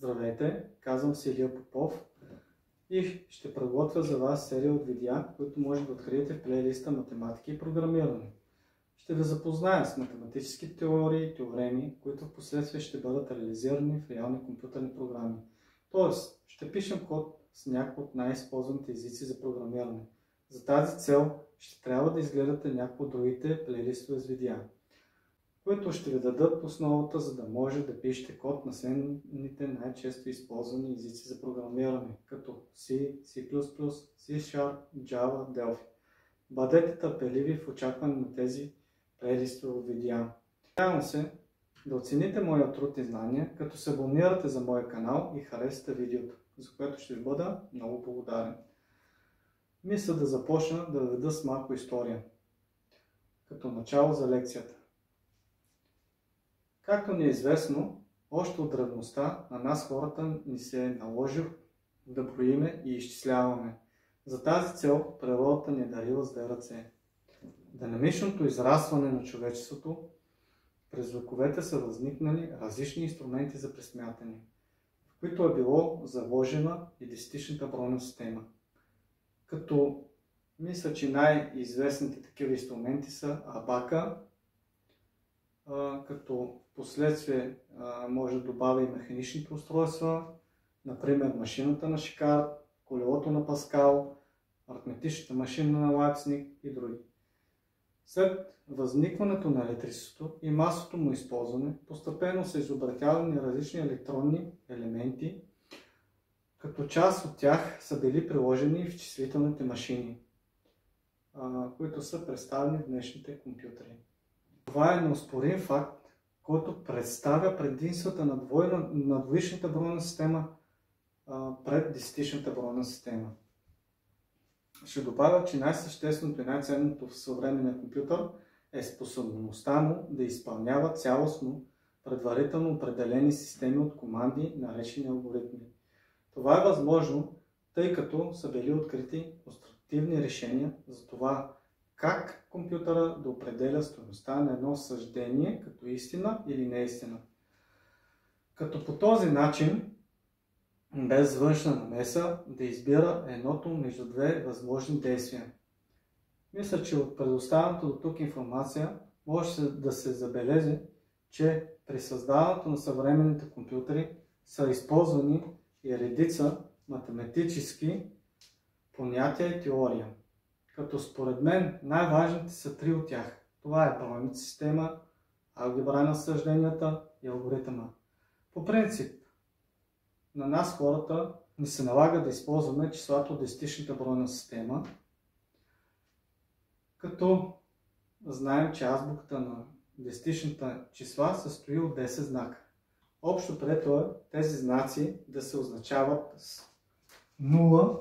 Здравейте, казвам се Илия Попов и ще подготвя за вас серия от видеа, които може да откриете в плейлиста Математика и програмиране. Ще ви запозная с математически теории и теореми, които в последствие ще бъдат реализирани в реални компютърни програми. Тоест, ще пишем код с някои от най-използваните езици за програмиране. За тази цел ще трябва да изгледате някои от другите плейлистове с видеа, които ще ви дадат основата, за да може да пишете код на следните най-често използвани езици за програмиране, като C, C++, C#, Java, Delphi. Бъдете търпеливи в очакване на тези плейлистове от видеа. Надявам се да оцените моя труд и знания, като се абонирате за моя канал и харесате видеото, за което ще ви бъда много благодарен. Мисля да започна да веда с малко история, като начало за лекцията. Както ни е известно, още от древността на нас хората ни се е наложил да броиме и изчисляваме. За тази цел природата ни е дарила с две ръце. Динамичното израстване на човечеството през вековете са възникнали различни инструменти за пресмятане, в които е било заложена и десетичната бройна система. Като мисля, че най-известните такива инструменти са абака, като последствие може да добавя и механичните устройства, например машината на Шикард, колелото на Паскал, аритметичната машина на Лайпциг и други. След възникването на електричеството и масовото му използване, постепенно са изобретявани различни електронни елементи, като част от тях са били приложени в числителните машини, които са представени в днешните компютри. Това е неоспорим факт, който представя предимствата на двоичната бройна система пред десетичната бройна система. Ще добавя, че най-същественото и най-ценното в съвременния компютър е способността му да изпълнява цялостно предварително определени системи от команди, наречени алгоритми. Това е възможно, тъй като са били открити конструктивни решения за това как компютъра да определя стойността на едно съждение като истина или неистина. Като по този начин, без външна намеса, да избира едното между две възможни действия. Мисля, че от предоставената до тук информация може да се забележи, че при създаването на съвременните компютри са използвани и редица математически понятия и теория. Като според мен най-важните са три от тях. Това е бройната система, алгебра на съжденията и алгоритъма. По принцип, на нас хората ни се налага да използваме числата от десетичната бройна система, като знаем, че азбуката на десетичната числа се състои от 10 знака. Общо прието е тези знаци да се означават с 0,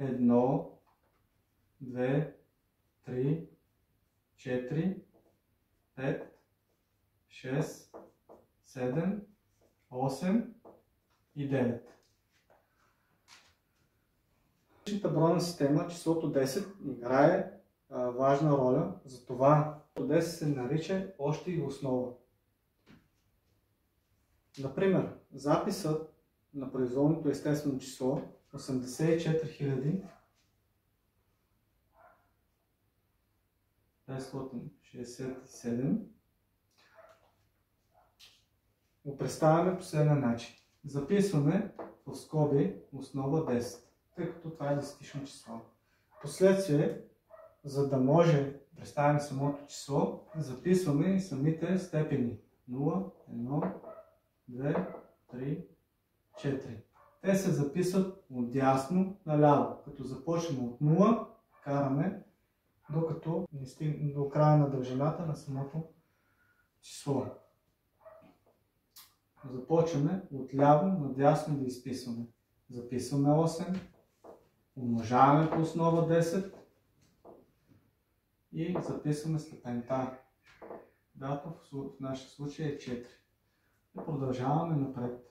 1, 2, 3, 4, 5, 6, 7, 8 и 9. В десетичната бройна система числото 10 играе важна роля, затова 10 се нарича още и основа. Например, записът на произволното естествено число 84 567 го представяме по следния начин. Записваме в скоби основа 10, тъй като това е десетично число. Впоследствие, за да може да представим самото число, записваме и самите степени 0, 1, 2, 3, 4. Те се записват от дясно наляво, като започнем от 0, караме докато не стигнем до края на дължината на самото число. Започваме от ляво надясно да изписваме. Записваме 8, умножаваме по основа 10 и записваме степента, която в нашия случай е 4. И продължаваме напред.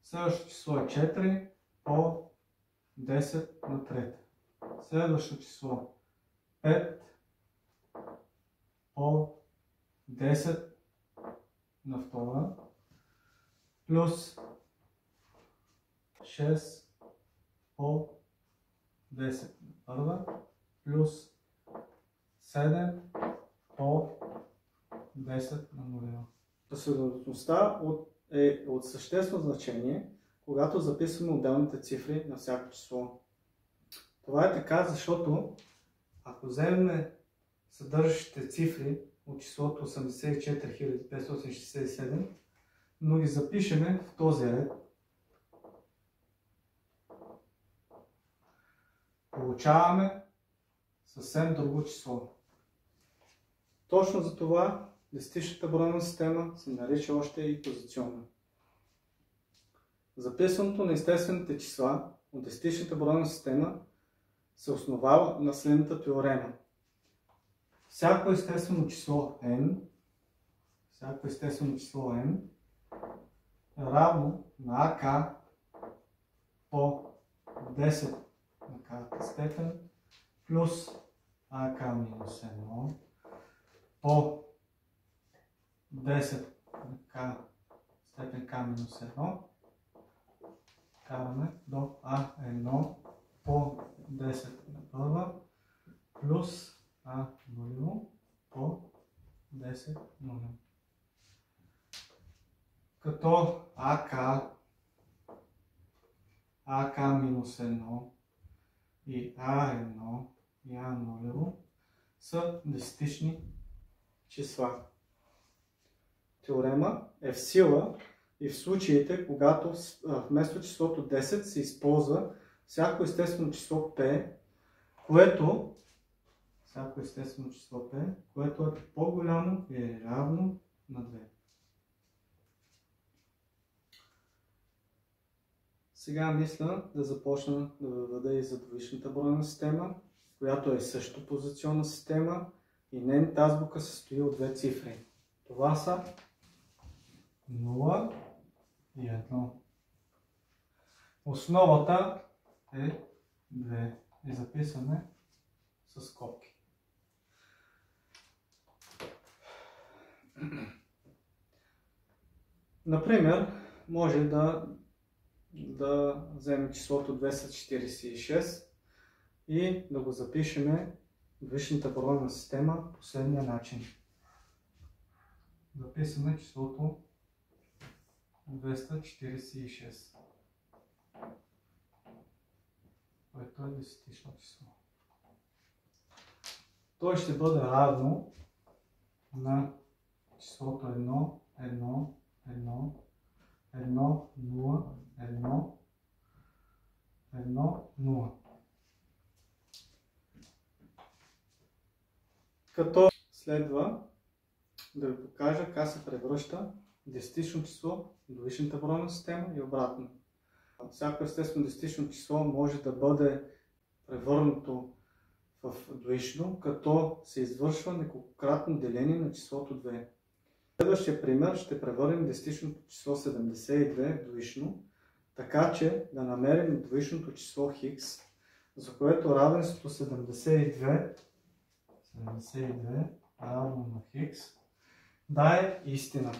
Следващото число е 4 по 10 на трета. Следващото число 5 по 10 на втора. плюс 6 по 10 на първа плюс 7 по 10 на нулева. Последователността е от съществено значение, когато записваме отделните цифри на всяко число. Това е така, защото ако вземем съдържащите цифри от числото 84 567, но ги запишеме в този ред, получаваме съвсем друго число. Точно за това десетичната бройна система се нарича още и позиционна. Записването на естествените числа от десетичната бройна система се основава на следната теорема. Всяко естествено число n е равно на ак по 10 на k степен плюс ак минус 1 по 10 на k степен k минус 1 караме до А1 по 10 на първа плюс А0 по 10 нулево. Като АК минус 1 и А1 и А0 са десетични числа. Теорема е в сила и в случаите, когато вместо числото 10 се използва всяко естествено число P, което е по-голямо или равно на 2. Сега мисля да започна да въведа и за двоичната бройна система, която е също позиционна система и нейната азбука се състои от две цифри. Това са 0 и 1. Основата е 2 и записваме с скобки. Например, може да вземем числото 246 и да го запишем в двоичната бройна система по следния начин. Записваме числото 246, което е десетично число. Той ще бъде равно на числото 1, 1, 1, 1, 0, 1, 1, 0. Като следва да ви покажа как се превръща десетично число в двоичната бройна система и обратно. Всяко естествено десетично число може да бъде превърнато в двоично, като се извършва неколкократно деление на числото 2. В следващия пример ще превърнем десетичното число 72 в двоично, така че да намерим двоичното число хикс, за което равенството 72 равно на хикс да е истина.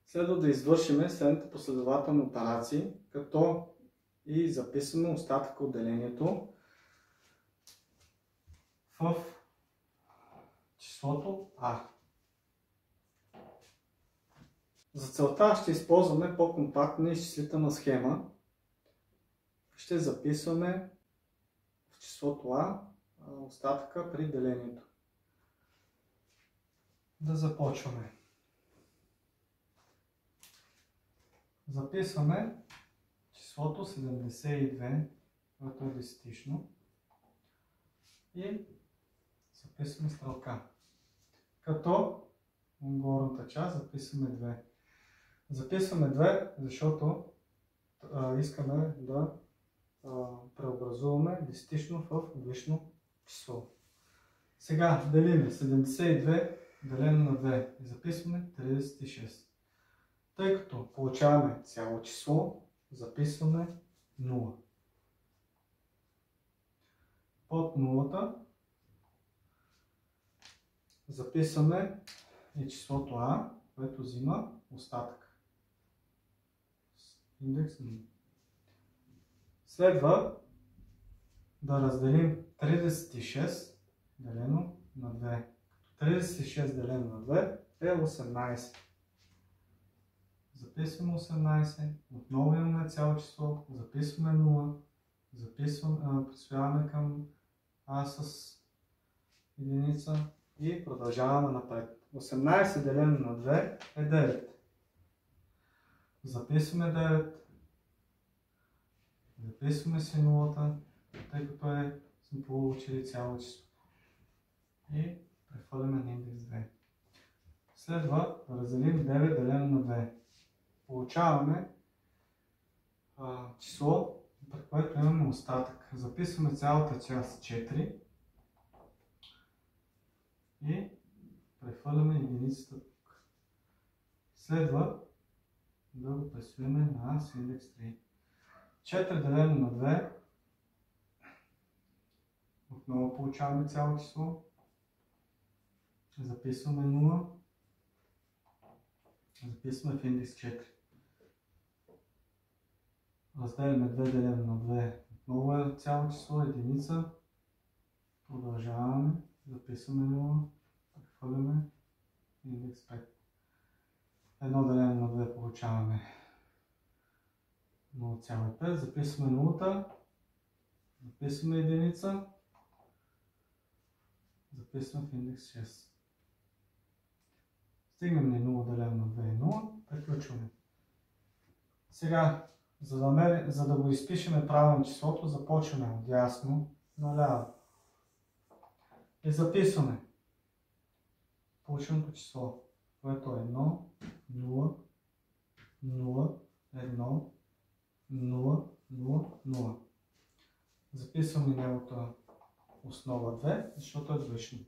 Следва да извършим следните последователни операции, като и записваме остатъка от делението в числото А. За целта ще използваме по-компактна изчислителна схема. Ще записваме в числото А остатъка при делението. Да започваме. Записваме числото 72, което е десетично, и записваме стрелка. Като в горната част записваме 2. Записваме 2, защото искаме да преобразуваме десетично в двоично число. Сега делиме 72 делено на 2 и записваме 36. Тъй като получаваме цяло число, записваме 0. Под нулата записваме и числото А, което взима остатък. индекс 0. Следва да разделим 36 делено на 2. 36 делено на 2 е 18. Записваме 18, отново имаме цяло число, записваме 0, присвояваме към А с единица и продължаваме напред. 18 делено на 2 е 9. Записваме 9, записваме си 0, тъй като сме получили цяло число. И прехвърляме на индекс 2. Следва да разделим 9 делено на 2. Получаваме число, при което имаме остатък. Записваме цялата част 4 и прехвърляме единицата тук. Следва да го присвоим на с индекс 3. 4 делено на 2. Отново получаваме цяло число. Записваме 0. Записваме в индекс 4. Разделяме 2 делено на 2. Отново е цяло число, единица. Продължаваме. Записваме 0. Прехвърляме индекс 5. 1 делено на 2 получаваме 0,5. Записваме 0. Записваме единица. Записваме в индекс 6. Стигнем ли 0 делено на 2 е 0. Приключваме. Сега, за да го изпишеме правилно числото, започваме от дясно наляво. И записваме полученото число, което е 1, 0, 0, 1, 0, 0, 0. Записваме неговата основа 2, защото е двоично.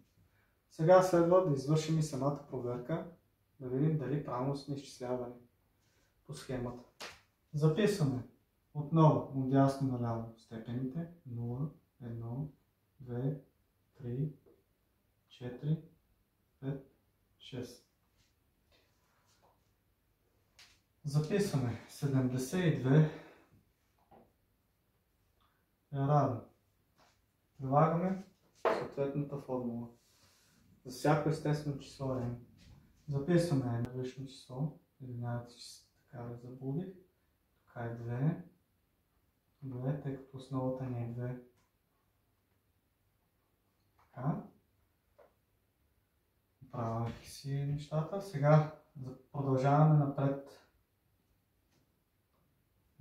Сега следва да извършим и самата проверка, да видим дали правилно сме изчислявани по схемата. Записваме отново от дясно наляво степените 0, 1, 2, 3, 4, 5, 6. Записваме 72 е равно. Прилагаме съответната формула. За всяко естествено число n. Записваме едно лично число. Извинявайте, че така ви заблудих. Тук е 2. 2, тъй като основата ни е 2. Така. Правих си нещата. Сега продължаваме напред.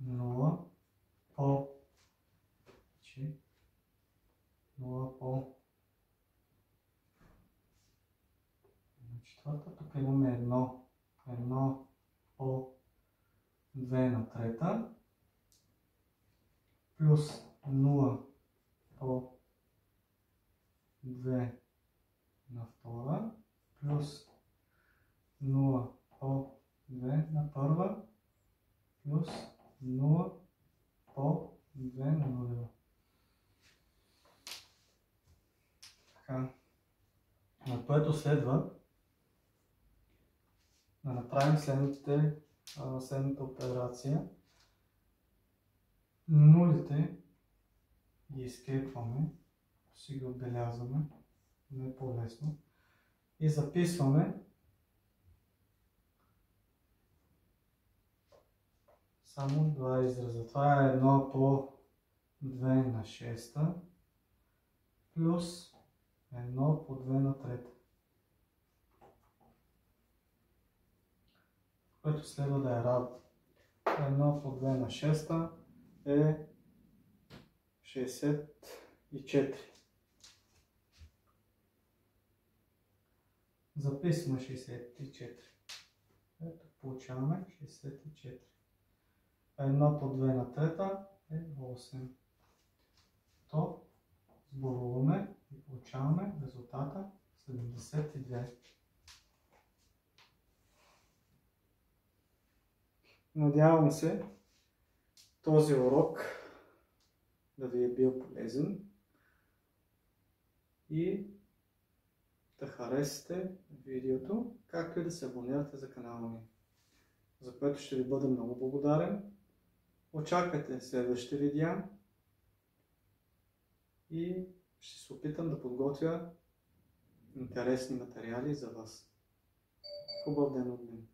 0 по 0 по четвърта. Тук имаме 1 по 2 на трета. Плюс 0 по 2 на втора. Плюс 0 по 2 на първа. Плюс 0 по 2 на нулева. Така. На което следва да направим следната операция. Нулите ги изкепваме, си ги отбелязваме, не е по-лесно. И записваме само два израза. Това е 1 по 2 на 6 плюс 1 по 2 на 3. Което следва да е равно. 1 по 2 на 6 е 64. Записваме 64. Ето получаваме 64. 1 по 2 на 3 е 8. То сборуваме и получаваме резултата 72. Надявам се този урок да ви е бил полезен и да харесате видеото, както и да се абонирате за канала ми, за което ще ви бъда много благодарен. Очаквайте следващите видеа и ще се опитам да подготвя интересни материали за вас. Хубав ден от мен!